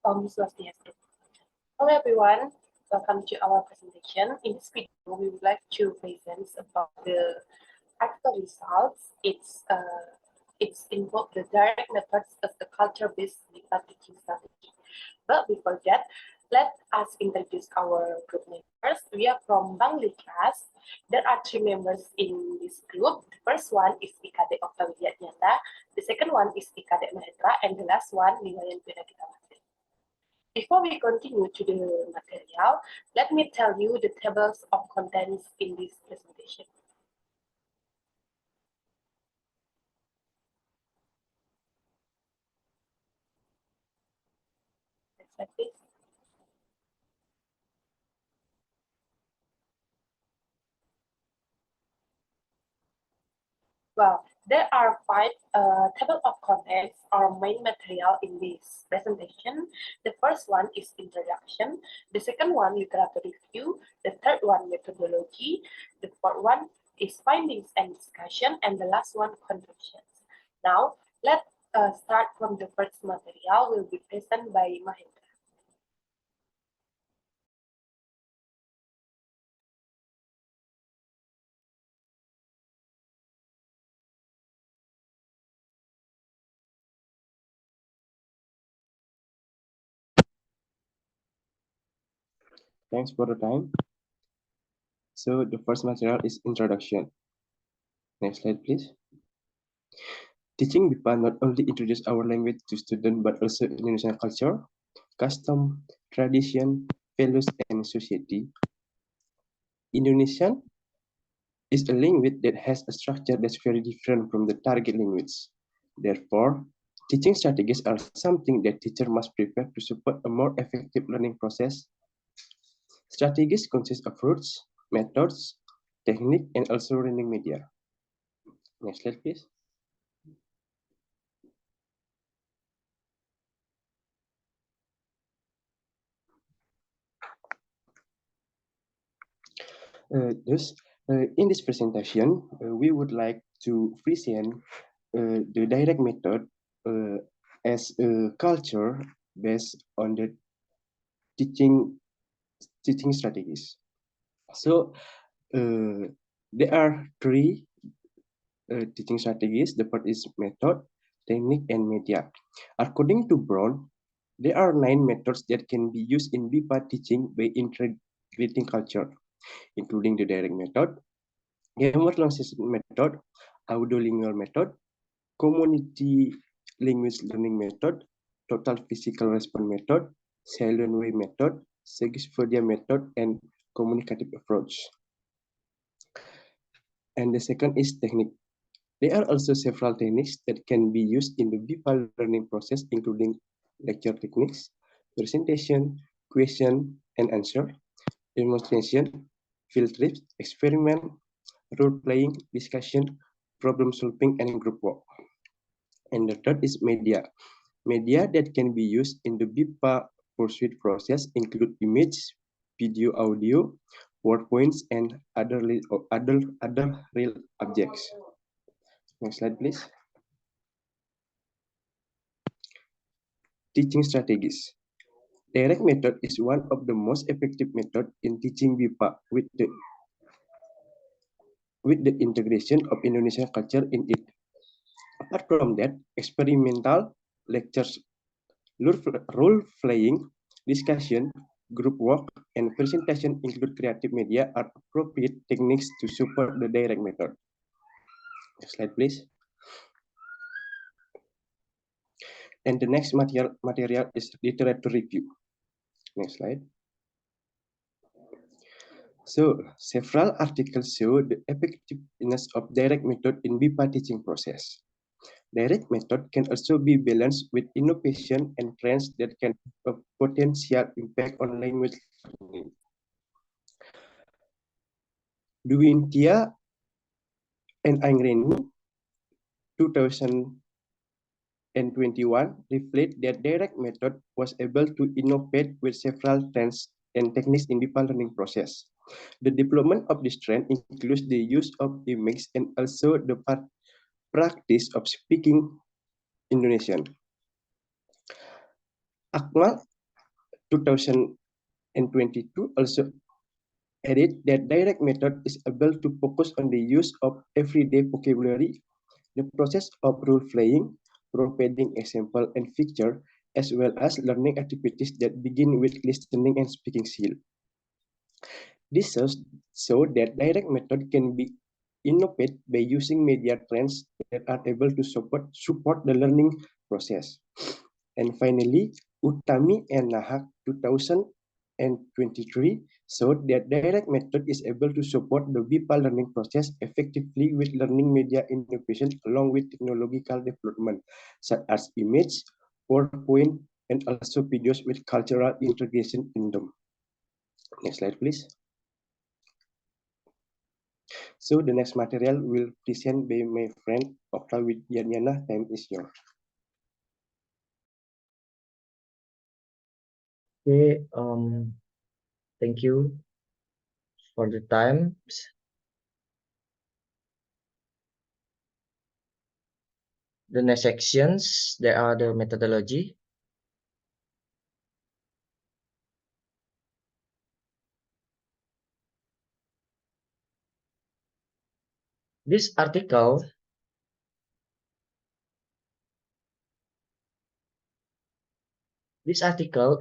Om Swastiastu. Hello everyone, welcome to our presentation. In this video, we would like to present about the article results. It's involved the direct methods of the culture-based Bipa teaching strategy. But before that, let us introduce our group members. We are from Bangli class. There are 3 members in this group. The first one is Kadek Okta Widiadnyana. The second one is Kadek Mahendra, and the last one Wayan Gitawati. Before we continue to the material, let me tell you the tables of contents in this presentation. Next slide, please. Well, there are 5 table of contents or main material in this presentation. The first one is introduction. The second one, literature review. The third one, methodology. The fourth one is findings and discussion. And the last one, conclusions. Now, let's start from the first material will be presented by Mahendra. Thanks for the time. So the first material is introduction. Next slide, please. Teaching Bipa not only introduce our language to students, but also Indonesian culture, custom, tradition, values, and society. Indonesian is a language that has a structure that's very different from the target language. Therefore, teaching strategies are something that teacher must prepare to support a more effective learning process. Strategies consist of routes, methods, technique, and also learning media. Next slide, please. In this presentation, we would like to present the direct method as a culture based on the teaching strategies. So there are 3 teaching strategies. The first is method, technique, and media. According to Brown, there are 9 methods that can be used in Bipa teaching by integrating culture, including the direct method, grammar translation method, audiolingual method, community language learning method, total physical response method, silent way method, Segisfordia method, and communicative approach. And the second is technique. There are also several techniques that can be used in the Bipa learning process, including lecture techniques, presentation, question and answer, demonstration, field trips, experiment, role-playing, discussion, problem-solving, and group work. And the third is media. Media that can be used in the Bipa pursuit process include image, video, audio, PowerPoints, and other real objects. Next slide, please. Teaching strategies. Direct method is one of the most effective method in teaching Bipa with the integration of Indonesian culture in it. Apart from that, experimental lectures, role-playing, discussion, group work, and presentation include creative media are appropriate techniques to support the direct method. Next slide, please. And the next material is literature review. Next slide. So, several articles show the effectiveness of direct method in Bipa teaching process. Direct method can also be balanced with innovation and trends that can have a potential impact on language learning. Duintia and Aingreni 2021 reflect that direct method was able to innovate with several trends and techniques in Bipa learning process. The development of this trend includes the use of image and also the practice of speaking Indonesian. Akmal 2022 also added that direct method is able to focus on the use of everyday vocabulary, the process of role playing, providing example and feature, as well as learning activities that begin with listening and speaking skill. This shows that direct method can be innovated by using media trends that are able to support the learning process. And finally, Utami and Nahak 2023 showed that direct method is able to support the Bipa learning process effectively with learning media innovation along with technological development, such as image, PowerPoint, and also videos with cultural integration in them. Next slide, please. So the next material will present by my friend Okta Widiadnyana. Time is yours. Okay, thank you for the time. The next sections, there are the methodology. This article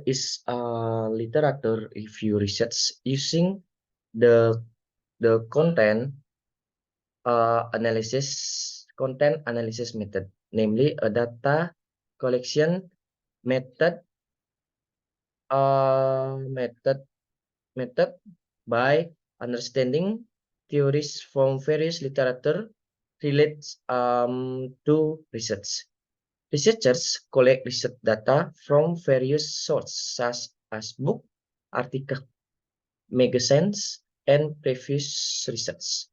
is a literature review research using the content content analysis method, namely a data collection method method by understanding theories from various literature relates to research. Researchers collect research data from various sources such as book, article, magazines, and previous research.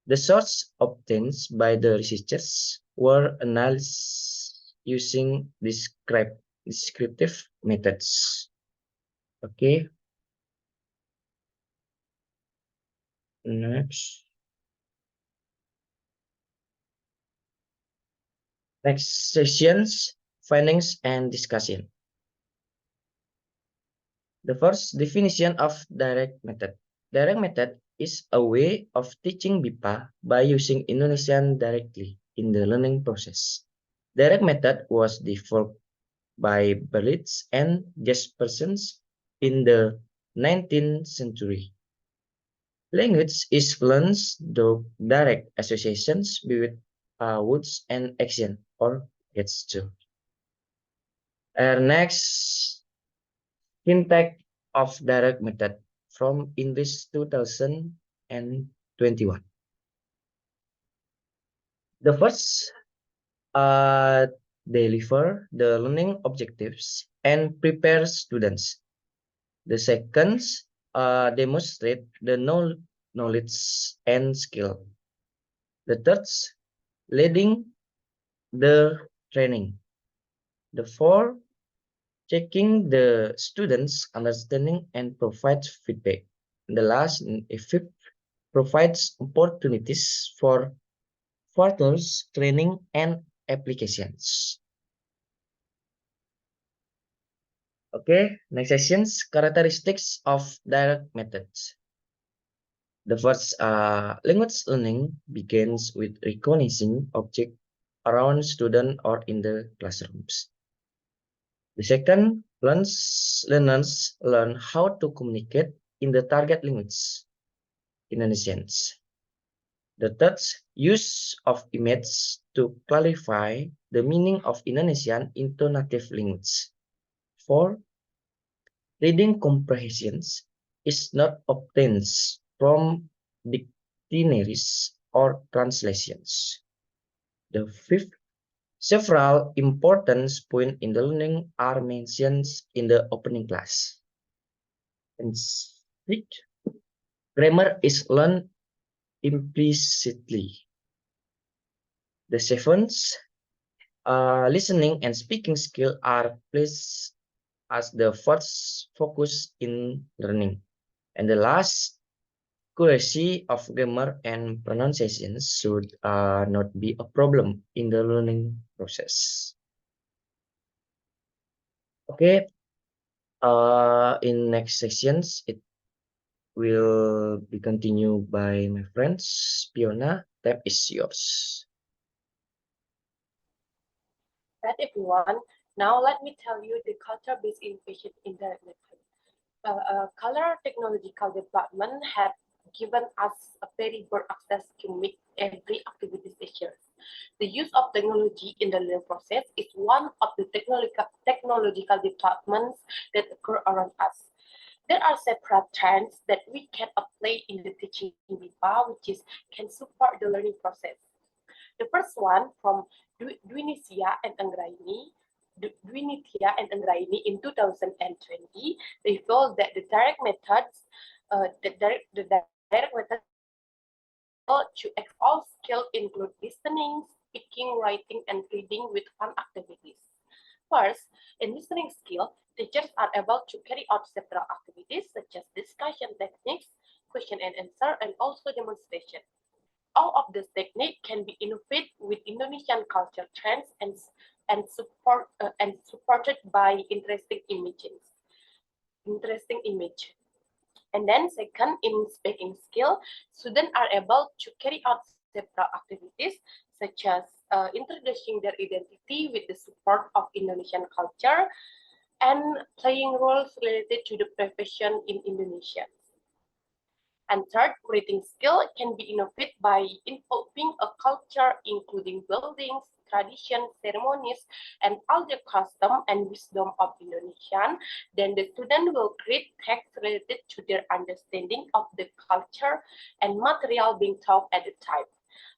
The source obtained by the researchers were analyzed using descriptive methods. Okay, next. Next sessions, findings and discussion. The first definition of direct method. Direct method is a way of teaching Bipa by using Indonesian directly in the learning process. Direct method was developed by Berlitz and Jespersons in the 19th century. Language is learned through direct associations with words and action or gesture. Next, impact of direct method from English 2021. The first deliver the learning objectives and prepare students. The second demonstrate the knowledge and skill. The third leading the training. The fourth checking the students' understanding and provides feedback. And the last, fifth, provides opportunities for further training and applications. Okay, next sessions, characteristics of direct methods. The first, language learning begins with recognizing objects around student or in the classrooms. The second, learners learn how to communicate in the target language, Indonesians. The third, use of images to clarify the meaning of Indonesian into native language. 4. Reading comprehensions is not obtained from dictionaries or translations. The fifth, several important points in the learning are mentioned in the opening class. And sixth, grammar is learned implicitly. The seventh, listening and speaking skill are placed as the first focus in learning. And the last, accuracy of grammar and pronunciation should not be a problem in the learning process. Okay, In next sections, it will be continued by my friends. Piona, tab is yours. Right, everyone. Now let me tell you the culture-based innovation in direct method. Color technological development have given us a very broad access to make every activity easier. The use of technology in the learning process is one of the technological developments that occur around us. There are several trends that we can apply in the teaching Bipa, which is can support the learning process. The first one from Dwinisia and Anggraini, in 2020 revealed that the direct methods, the direct methods to all skills include listening, speaking, writing, and reading with fun activities. First, in listening skill, teachers are able to carry out several activities such as discussion techniques, question and answer, and also demonstration. All of this technique can be innovated with Indonesian culture trends and supported by interesting image. And then second, in speaking skill, students are able to carry out several activities such as introducing their identity with the support of Indonesian culture and playing roles related to the profession in Indonesia. And third, reading skill can be innovated by involving a culture including buildings, traditions, ceremonies, and all the custom and wisdom of Indonesian. Then the student will create text related to their understanding of the culture and material being taught at the time.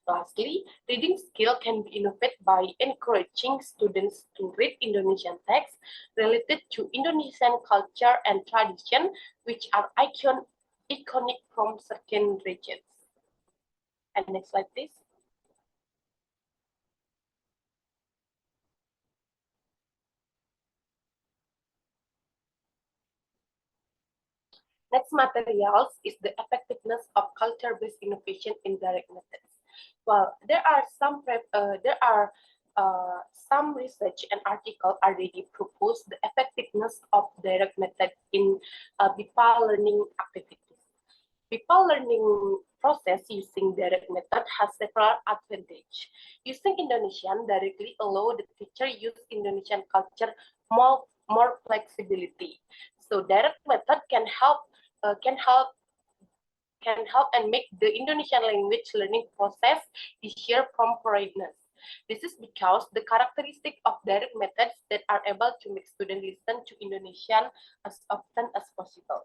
Lastly, reading skill can be innovated by encouraging students to read Indonesian texts related to Indonesian culture and tradition, which are iconic from certain regions. And next slide, please. Next materials is the effectiveness of culture-based innovation in direct methods. Well, there are some research and article already propose the effectiveness of direct method in Bipa learning activities. Bipa learning process using direct method has several advantages. Using Indonesian directly allow the teacher use Indonesian culture more flexibility. So direct method can help and make the Indonesian language learning process easier from foreigners. This is because the characteristic of direct methods that are able to make students listen to Indonesian as often as possible.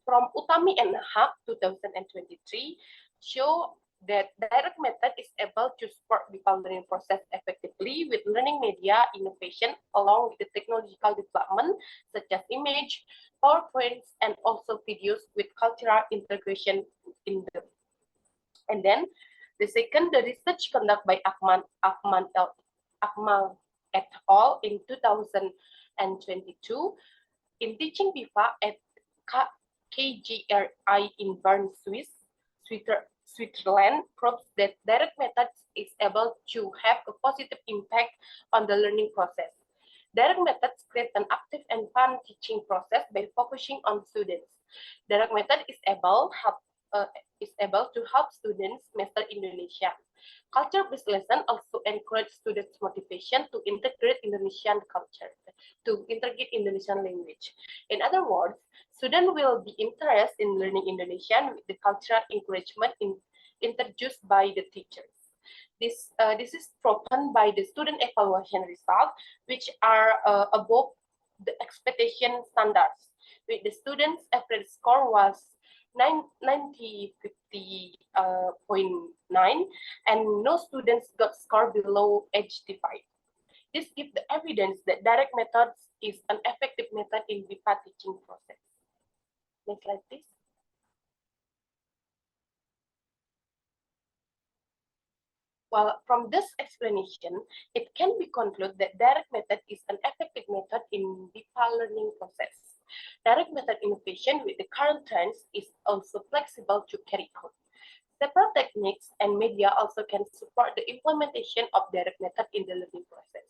From Utami and Hub 2023 show that direct method is able to support the learning process effectively with learning media innovation along with the technological development such as image, PowerPoints, and also videos with cultural integration in them. And then the second, the research conducted by Akmal et al. In 2022 in teaching Bipa at KGRI in Bern, Switzerland proves that direct methods is able to have a positive impact on the learning process. Direct methods create an active and fun teaching process by focusing on students. Direct method is able to help students master Indonesian. Culture-based lesson also encourage students' motivation to integrate Indonesian culture, to integrate Indonesian language. In other words, students will be interested in learning Indonesian with the cultural encouragement introduced by the teachers. This is proven by the student evaluation results, which are above the expectation standards. With the students' average score was 90.9, and no students got score below 85. This gives the evidence that direct methods is an effective method in Bipa teaching process. Next slide, please. Well, from this explanation, it can be concluded that direct method is an effective method in Bipa learning process. Direct method innovation with the current trends is also flexible to carry out. Several techniques and media also can support the implementation of direct method in the learning process.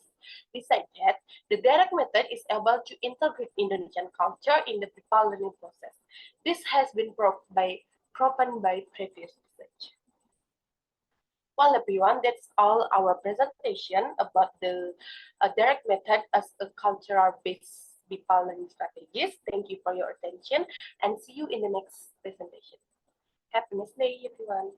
Besides that, the direct method is able to integrate Indonesian culture in the Bipa learning process. This has been proven by previous research. Well, everyone, that's all our presentation about the direct method as a cultural-based Bipa learning strategies. Thank you for your attention and see you in the next presentation. Have a nice day, everyone.